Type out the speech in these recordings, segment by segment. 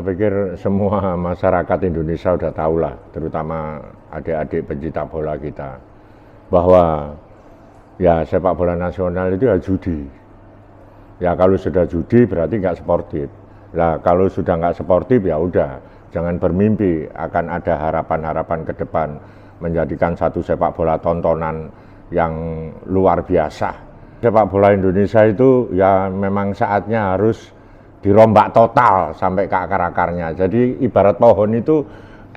pikir semua masyarakat Indonesia udah tahu lah, terutama adik-adik pencinta bola kita, bahwa ya sepak bola nasional itu ya judi. Ya kalau sudah judi berarti nggak sportif. Nah kalau sudah nggak sportif ya udah, jangan bermimpi akan ada harapan-harapan ke depan menjadikan satu sepak bola tontonan yang luar biasa. Sepak bola Indonesia itu ya memang saatnya harus dirombak total sampai ke akar-akarnya. Jadi ibarat pohon itu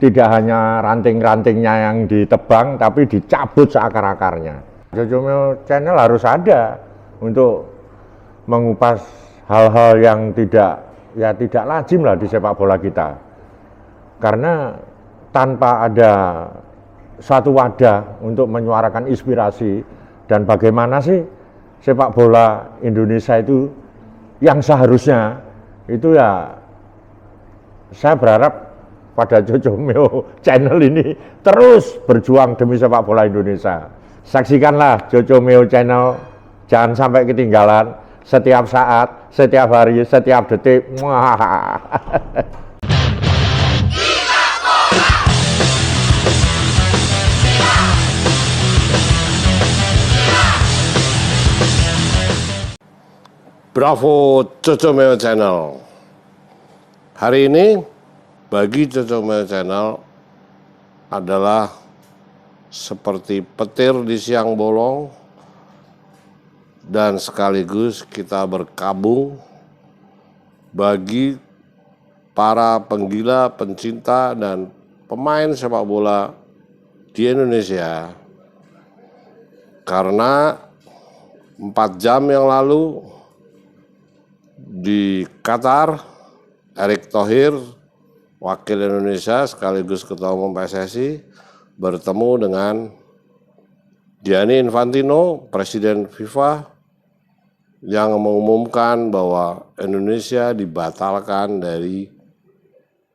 tidak hanya ranting-rantingnya yang ditebang, tapi dicabut seakar-akarnya. Jojo Meo Channel harus ada untuk mengupas hal-hal yang tidak lazim lah di sepak bola kita. Karena tanpa ada suatu wadah untuk menyuarakan inspirasi dan bagaimana sih sepak bola Indonesia itu yang seharusnya itu ya, saya berharap pada Jojo Meo Channel ini terus berjuang demi sepak bola Indonesia. Saksikanlah Jojo Meo Channel, jangan sampai ketinggalan setiap saat, setiap hari, setiap detik. Bravo Jojo Meo Channel. Hari ini bagi Jojo Meo Channel adalah seperti petir di siang bolong, dan sekaligus kita berkabung bagi para penggila, pencinta, dan pemain sepak bola di Indonesia. Karena 4 jam yang lalu di Qatar, Erick Thohir, wakil Indonesia sekaligus ketua umum PSSI, bertemu dengan Gianni Infantino, presiden FIFA, yang mengumumkan bahwa Indonesia dibatalkan dari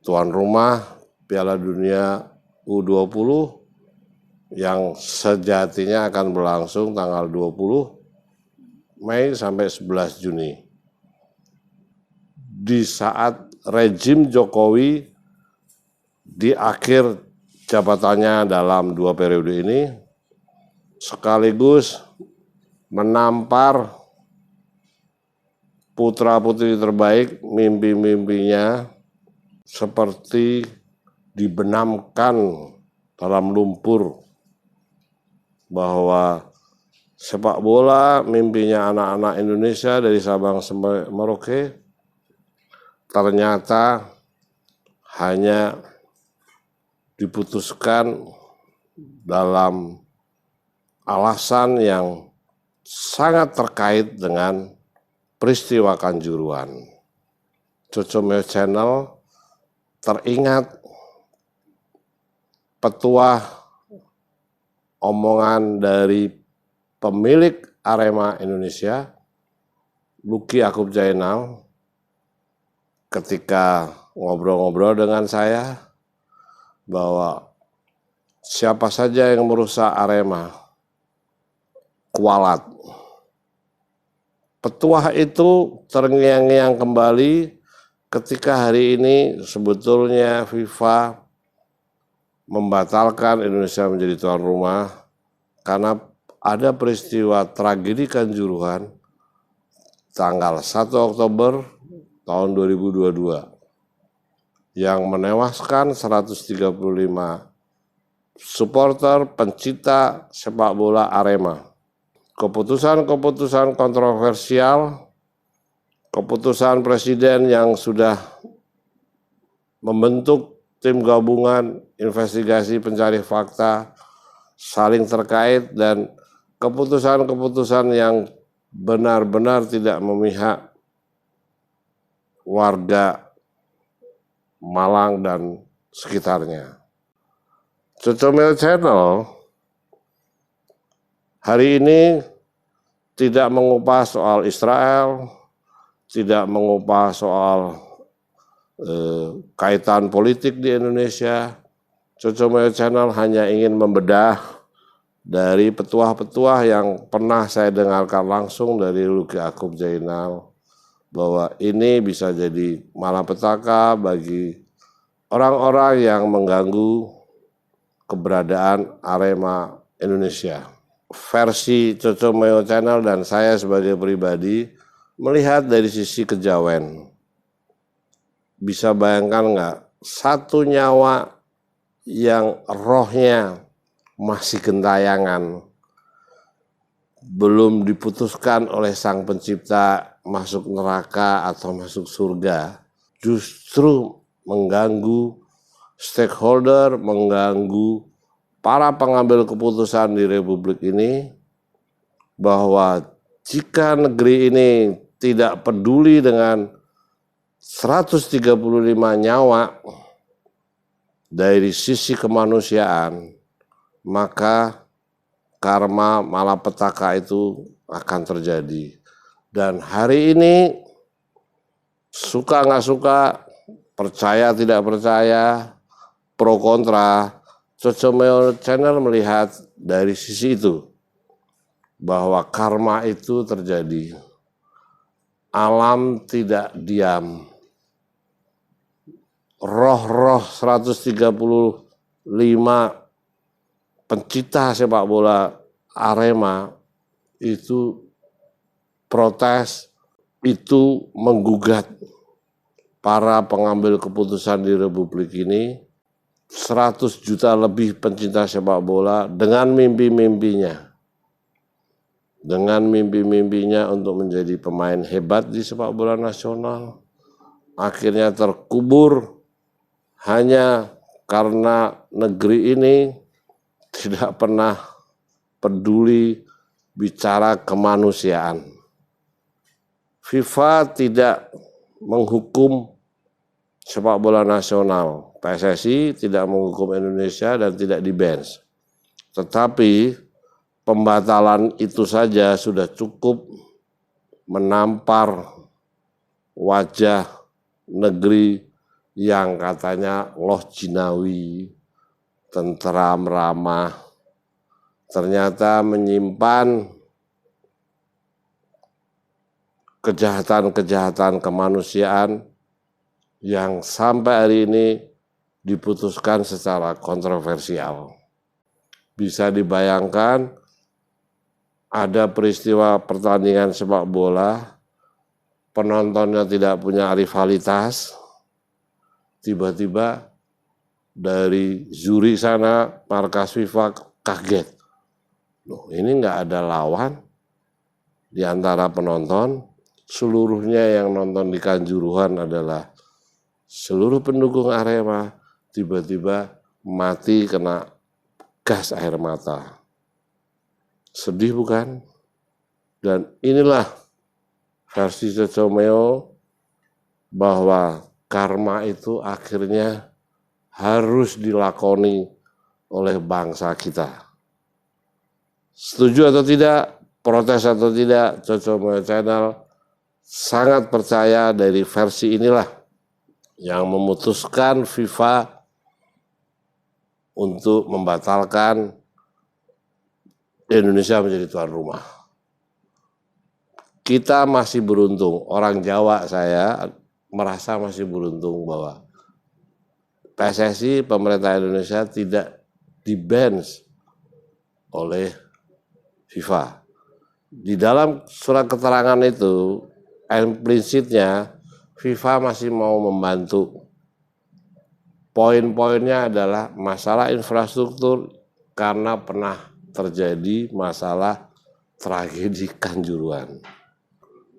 tuan rumah Piala Dunia U20 yang sejatinya akan berlangsung tanggal 20 Mei sampai 11 Juni. Di saat rejim Jokowi di akhir jabatannya dalam 2 periode ini, sekaligus menampar putra-putri terbaik, mimpi-mimpinya seperti dibenamkan dalam lumpur, bahwa sepak bola mimpinya anak-anak Indonesia dari Sabang sampai Merauke ternyata hanya diputuskan dalam alasan yang sangat terkait dengan peristiwa Kanjuruhan. Jojo Meo Channel teringat petuah omongan dari pemilik Arema Indonesia, Lucky Yaakob Zainal, ketika ngobrol-ngobrol dengan saya, bahwa siapa saja yang merusak Arema, kualat. Petuah itu terngiang-ngiang kembali ketika hari ini sebetulnya FIFA membatalkan Indonesia menjadi tuan rumah karena ada peristiwa tragedi Kanjuruhan tanggal 1 Oktober tahun 2022 yang menewaskan 135 supporter pencinta sepak bola Arema. Keputusan-keputusan kontroversial, keputusan presiden yang sudah membentuk tim gabungan investigasi pencari fakta saling terkait, dan keputusan-keputusan yang benar-benar tidak memihak warga Malang dan sekitarnya. Jojo Meo Channel hari ini tidak mengupas soal Israel, tidak mengupas soal kaitan politik di Indonesia. Jojo Meo Channel hanya ingin membedah dari petuah-petuah yang pernah saya dengarkan langsung dari Lucky Yaakob Zainal, bahwa ini bisa jadi malapetaka bagi orang-orang yang mengganggu keberadaan Arema Indonesia. Versi Cocomeo Channel dan saya sebagai pribadi melihat dari sisi kejawen. Bisa bayangkan nggak, satu nyawa yang rohnya masih gentayangan, belum diputuskan oleh Sang Pencipta masuk neraka atau masuk surga, justru mengganggu stakeholder, mengganggu para pengambil keputusan di Republik ini, bahwa jika negeri ini tidak peduli dengan 135 nyawa dari sisi kemanusiaan, maka karma malapetaka itu akan terjadi. Dan hari ini, suka nggak suka, percaya tidak percaya, pro kontra, Cocomeo Channel melihat dari sisi itu, bahwa karma itu terjadi. Alam tidak diam. Roh-roh 135 pencipta sepak bola Arema itu protes, itu menggugat para pengambil keputusan di Republik ini, 100 juta lebih pencinta sepak bola dengan mimpi-mimpinya. Dengan mimpi-mimpinya untuk menjadi pemain hebat di sepak bola nasional, akhirnya terkubur hanya karena negeri ini tidak pernah peduli bicara kemanusiaan. FIFA tidak menghukum sepak bola nasional. PSSI tidak menghukum Indonesia dan tidak di-bench. Tetapi pembatalan itu saja sudah cukup menampar wajah negeri yang katanya loh jinawi, tentram, ramah, ternyata menyimpan kejahatan-kejahatan kemanusiaan yang sampai hari ini diputuskan secara kontroversial. Bisa dibayangkan ada peristiwa pertandingan sepak bola, penontonnya tidak punya rivalitas, tiba-tiba dari Zurich sana markas FIFA kaget. Loh, ini nggak ada lawan di antara penonton, seluruhnya yang nonton di Kanjuruhan adalah seluruh pendukung Arema, tiba-tiba mati kena gas air mata. Sedih bukan? Dan inilah versi Cocomeo, bahwa karma itu akhirnya harus dilakoni oleh bangsa kita. Setuju atau tidak, protes atau tidak, Cocomeo Channel sangat percaya dari versi inilah yang memutuskan FIFA untuk membatalkan Indonesia menjadi tuan rumah. Kita masih beruntung, orang Jawa saya merasa masih beruntung bahwa PSSI, pemerintah Indonesia, tidak di-bench oleh FIFA. Di dalam surat keterangan itu, implisitnya FIFA masih mau membantu. Poin-poinnya adalah masalah infrastruktur karena pernah terjadi masalah tragedi Kanjuruhan.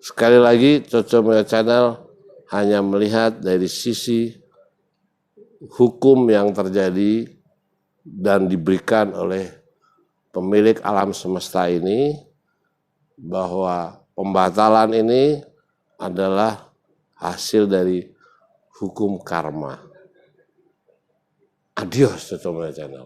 Sekali lagi, Cocomeo Channel hanya melihat dari sisi hukum yang terjadi dan diberikan oleh pemilik alam semesta ini, bahwa pembatalan ini adalah hasil dari hukum karma. Adios, Cocomeo Channel.